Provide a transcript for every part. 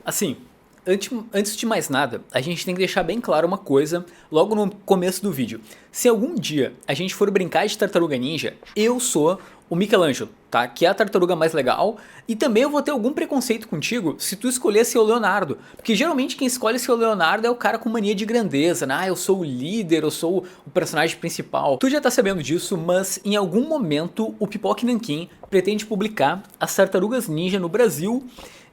Assim, antes de mais nada, a gente tem que deixar bem claro uma coisa logo no começo do vídeo. Se algum dia a gente for brincar de Tartaruga Ninja, eu sou o Michelangelo, tá? Que é a tartaruga mais legal. E também eu vou ter algum preconceito contigo se tu escolher ser o Leonardo. Porque geralmente quem escolhe ser o Leonardo é o cara com mania de grandeza, né? Ah, eu sou o líder, eu sou o personagem principal. Tu já tá sabendo disso, mas em algum momento o Pipoca Nanquim pretende publicar as Tartarugas Ninja no Brasil.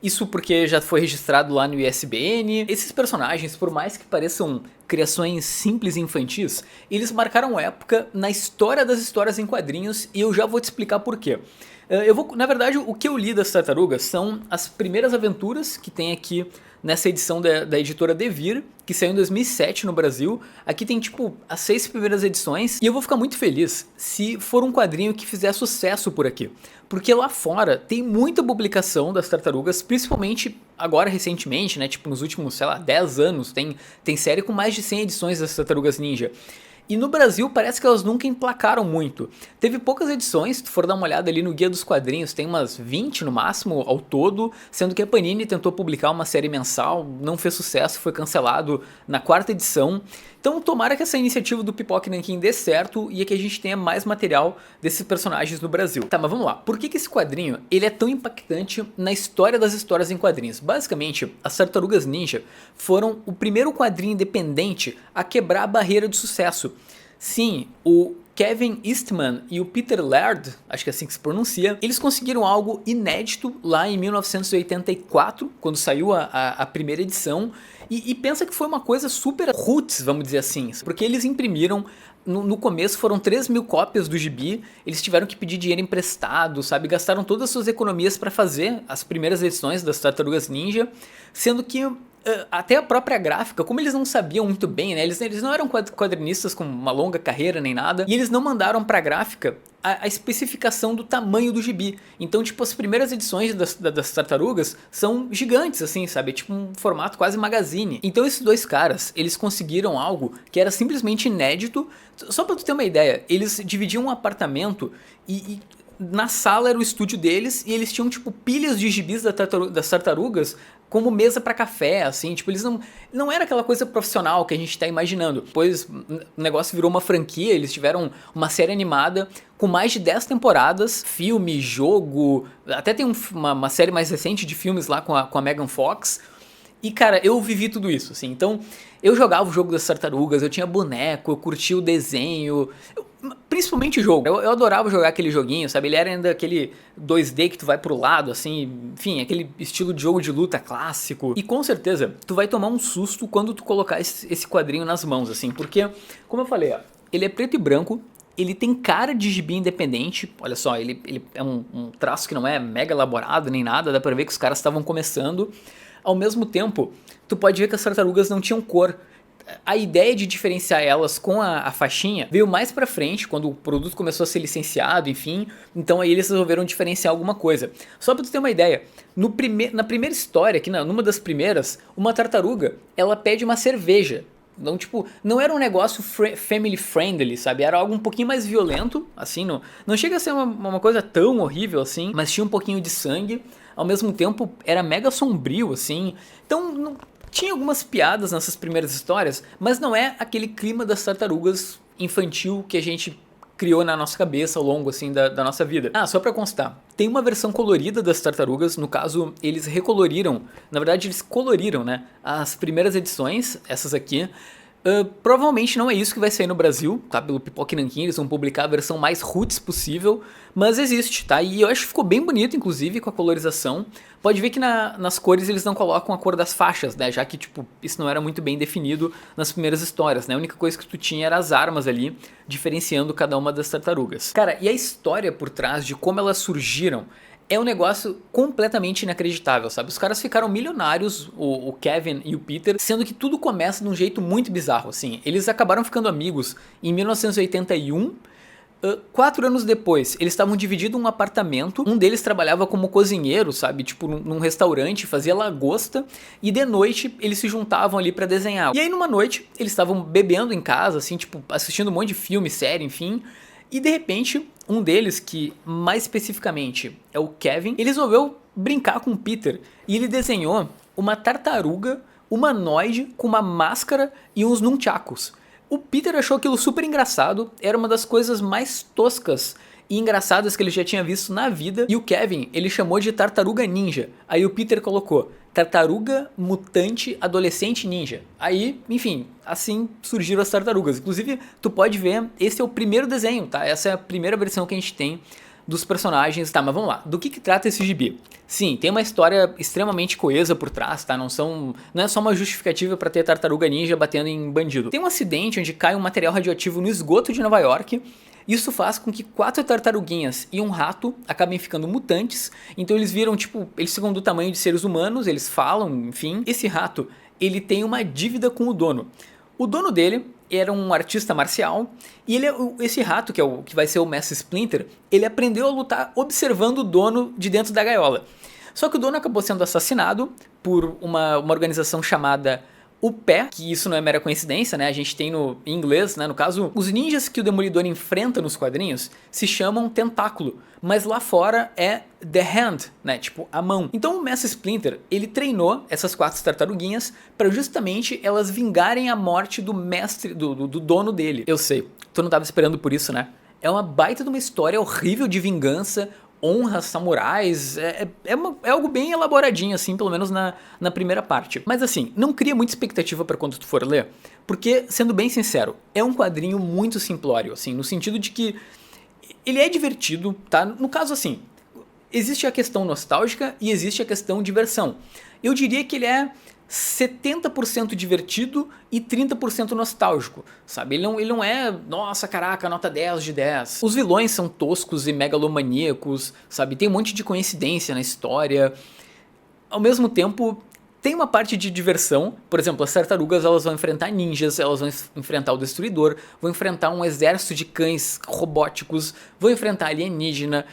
Isso porque já foi registrado lá no ISBN. Esses personagens, por mais que pareçam criações simples e infantis, eles marcaram época na história das histórias em quadrinhos e eu já vou te explicar por quê. Na verdade, o que eu li das tartarugas são as primeiras aventuras que tem aqui nessa edição da editora Devir, que saiu em 2007 no Brasil. Aqui tem tipo as 6 primeiras edições e eu vou ficar muito feliz se for um quadrinho que fizer sucesso por aqui. Porque lá fora tem muita publicação das tartarugas, principalmente agora recentemente, né? Tipo nos últimos, sei lá, 10 anos, tem série com mais de 100 edições das Tartarugas Ninja. E no Brasil parece que elas nunca emplacaram muito. Teve poucas edições, se tu for dar uma olhada ali no Guia dos Quadrinhos, tem umas 20 no máximo ao todo, sendo que a Panini tentou publicar uma série mensal, não fez sucesso, foi cancelado na 4ª edição. Então tomara que essa iniciativa do Pipoca Nanquim dê certo e que a gente tenha mais material desses personagens no Brasil. Tá, mas vamos lá. Por que esse quadrinho ele é tão impactante na história das histórias em quadrinhos? Basicamente, as Tartarugas Ninja foram o primeiro quadrinho independente a quebrar a barreira de sucesso. Sim, o Kevin Eastman e o Peter Laird, acho que é assim que se pronuncia, eles conseguiram algo inédito lá em 1984, quando saiu a primeira edição, e pensa que foi uma coisa super roots, vamos dizer assim, porque eles imprimiram, no começo foram 3.000 cópias do gibi, eles tiveram que pedir dinheiro emprestado, sabe, gastaram todas as suas economias para fazer as primeiras edições das Tartarugas Ninja, sendo que até a própria gráfica, como eles não sabiam muito bem, né, eles não eram quadrinistas com uma longa carreira nem nada, e eles não mandaram pra gráfica a especificação do tamanho do gibi. Então, tipo, as primeiras edições das tartarugas são gigantes, assim, sabe? Tipo um formato quase magazine. Então esses dois caras, eles conseguiram algo que era simplesmente inédito. Só pra tu ter uma ideia, eles dividiam um apartamento e na sala era o estúdio deles e eles tinham, tipo, pilhas de gibis das tartarugas como mesa pra café, assim, tipo, eles não era aquela coisa profissional que a gente tá imaginando. Depois o negócio virou uma franquia, eles tiveram uma série animada com mais de 10 temporadas, filme, jogo, até tem uma série mais recente de filmes lá com a Megan Fox. E cara, eu vivi tudo isso, assim, então eu jogava o jogo das tartarugas, eu tinha boneco, eu curtia o desenho, principalmente o jogo, eu adorava jogar aquele joguinho, sabe, ele era ainda aquele 2D que tu vai pro lado, assim, enfim, aquele estilo de jogo de luta clássico. E com certeza, tu vai tomar um susto quando tu colocar esse quadrinho nas mãos, assim, porque, como eu falei, ó, ele é preto e branco, ele tem cara de gibi independente, olha só, ele é um traço que não é mega elaborado nem nada, dá pra ver que os caras estavam começando. Ao mesmo tempo, tu pode ver que as tartarugas não tinham cor. A ideia de diferenciar elas com a faixinha veio mais pra frente, quando o produto começou a ser licenciado, enfim. Então aí eles resolveram diferenciar alguma coisa. Só pra tu ter uma ideia, na primeira história, aqui numa das primeiras, uma tartaruga, ela pede uma cerveja. Então, tipo, não era um negócio family friendly, sabe? Era algo um pouquinho mais violento, assim, não chega a ser uma coisa tão horrível assim, mas tinha um pouquinho de sangue. Ao mesmo tempo, era mega sombrio, assim. Então, tinha algumas piadas nessas primeiras histórias, mas não é aquele clima das tartarugas infantil que a gente criou na nossa cabeça ao longo, assim, da nossa vida. Ah, só pra constar, tem uma versão colorida das tartarugas, no caso, eles recoloriram, na verdade eles coloriram, né, as primeiras edições, essas aqui. Provavelmente não é isso que vai sair no Brasil, tá? Pelo Pipoca Nanquim, eles vão publicar a versão mais roots possível, mas existe, tá? E eu acho que ficou bem bonito, inclusive, com a colorização. Pode ver que nas cores eles não colocam a cor das faixas, né? Já que, tipo, isso não era muito bem definido nas primeiras histórias, né? A única coisa que tu tinha era as armas ali, diferenciando cada uma das tartarugas. Cara, e a história por trás de como elas surgiram é um negócio completamente inacreditável, sabe? Os caras ficaram milionários, o Kevin e o Peter, sendo que tudo começa de um jeito muito bizarro, assim. Eles acabaram ficando amigos em 1981. 4 anos depois, eles estavam dividindo um apartamento, um deles trabalhava como cozinheiro, sabe, tipo num restaurante, fazia lagosta, e de noite eles se juntavam ali pra desenhar. E aí numa noite, eles estavam bebendo em casa, assim, tipo, assistindo um monte de filme, série, enfim, e de repente, um deles, que mais especificamente é o Kevin, ele resolveu brincar com o Peter, e ele desenhou uma tartaruga humanoide com uma máscara e uns nunchakus. O Peter achou aquilo super engraçado, era uma das coisas mais toscas e engraçadas que ele já tinha visto na vida. E o Kevin, ele chamou de tartaruga ninja. Aí o Peter colocou tartaruga mutante adolescente ninja. Aí, enfim, assim surgiram as tartarugas. Inclusive, tu pode ver, esse é o primeiro desenho, tá? Essa é a primeira versão que a gente tem dos personagens. Tá, mas vamos lá. Do que trata esse gibi? Sim, tem uma história extremamente coesa por trás, tá? Não é só uma justificativa pra ter tartaruga ninja batendo em bandido. Tem um acidente onde cai um material radioativo no esgoto de Nova York. Isso faz com que 4 tartaruguinhas e um rato acabem ficando mutantes. Então eles viram, tipo, eles ficam do tamanho de seres humanos, eles falam, enfim. Esse rato, ele tem uma dívida com o dono. O dono dele era um artista marcial e esse rato, que é o que vai ser o Mestre Splinter, ele aprendeu a lutar observando o dono de dentro da gaiola. Só que o dono acabou sendo assassinado por uma organização chamada O Pé, que isso não é mera coincidência, né? A gente tem em inglês, né? No caso, os ninjas que o Demolidor enfrenta nos quadrinhos se chamam Tentáculo, mas lá fora é The Hand, né? Tipo, a mão. Então o Mestre Splinter, ele treinou essas 4 tartaruguinhas para justamente elas vingarem a morte do mestre, do dono dele. Eu sei, tu não tava esperando por isso, né? É uma baita de uma história horrível de vingança, honras samurais, é algo bem elaboradinho assim, pelo menos na primeira parte. Mas assim, não cria muita expectativa pra quando tu for ler, porque, sendo bem sincero, é um quadrinho muito simplório, assim, no sentido de que ele é divertido, tá? No caso assim, existe a questão nostálgica e existe a questão diversão. Eu diria que ele é 70% divertido e 30% nostálgico, sabe? Ele não é, nossa, caraca, nota 10 de 10. Os vilões são toscos e megalomaníacos, sabe? Tem um monte de coincidência na história. Ao mesmo tempo, tem uma parte de diversão. Por exemplo, as tartarugas, elas vão enfrentar ninjas, elas vão enfrentar o Destruidor, vão enfrentar um exército de cães robóticos, vão enfrentar alienígena,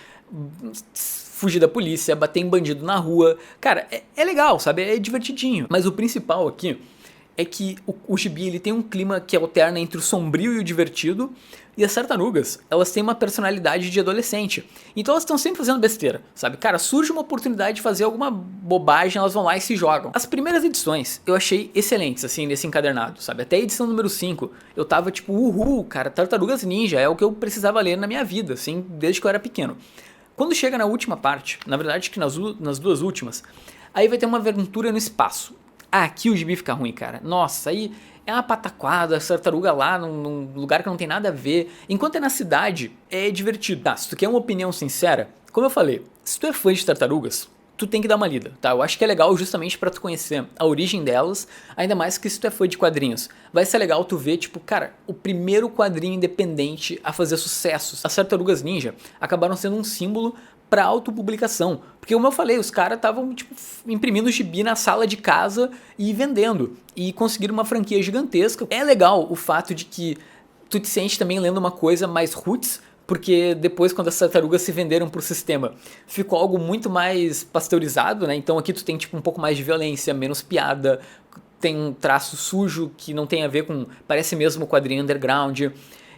fugir da polícia, bater em bandido na rua. Cara, é legal, sabe? É divertidinho. Mas o principal aqui é que o gibi ele tem um clima que alterna entre o sombrio e o divertido. E as tartarugas, elas têm uma personalidade de adolescente. Então elas estão sempre fazendo besteira, sabe? Cara, surge uma oportunidade de fazer alguma bobagem, elas vão lá e se jogam. As primeiras edições eu achei excelentes, assim, nesse encadernado, sabe? Até a edição número 5, eu tava tipo, uhul, cara, Tartarugas Ninja é o que eu precisava ler na minha vida, assim, desde que eu era pequeno. Quando chega na última parte, na verdade que nas duas últimas, aí vai ter uma aventura no espaço. Aqui o gibi fica ruim, cara. Nossa, aí é uma pataquada, essa tartaruga lá num lugar que não tem nada a ver. Enquanto é na cidade, é divertido. Tá, se tu quer uma opinião sincera, como eu falei, se tu é fã de tartarugas, tu tem que dar uma lida, tá? Eu acho que é legal justamente pra tu conhecer a origem delas, ainda mais que se tu é fã de quadrinhos. Vai ser legal tu ver, tipo, cara, o primeiro quadrinho independente a fazer sucessos. As Tartarugas Ninja acabaram sendo um símbolo pra autopublicação. Porque como eu falei, os caras estavam, tipo, imprimindo gibi na sala de casa e vendendo. E conseguiram uma franquia gigantesca. É legal o fato de que tu te sente também lendo uma coisa mais roots, porque depois, quando as tartarugas se venderam pro sistema, ficou algo muito mais pasteurizado, né? Então aqui tu tem tipo um pouco mais de violência, menos piada, tem um traço sujo que não tem a ver com, parece mesmo o quadrinho underground.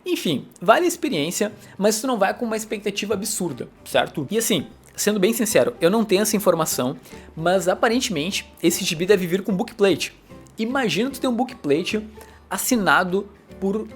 Enfim, vale a experiência, mas tu não vai com uma expectativa absurda, certo? E assim, sendo bem sincero, eu não tenho essa informação, mas aparentemente esse gibi deve vir com bookplate. Imagina tu ter um bookplate assinado por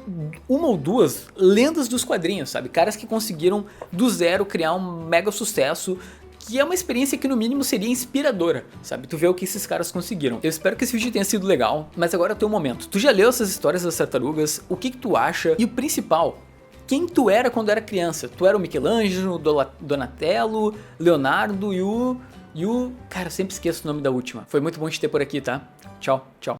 uma ou duas lendas dos quadrinhos, sabe? Caras que conseguiram do zero criar um mega sucesso, que é uma experiência que no mínimo seria inspiradora, sabe? Tu vê o que esses caras conseguiram. Eu espero que esse vídeo tenha sido legal, mas agora é o teu momento. Tu já leu essas histórias das tartarugas? O que tu acha? E o principal, quem tu era quando era criança? Tu era o Michelangelo, Donatello, Leonardo e o... Cara, eu sempre esqueço o nome da última. Foi muito bom te ter por aqui, tá? Tchau, tchau.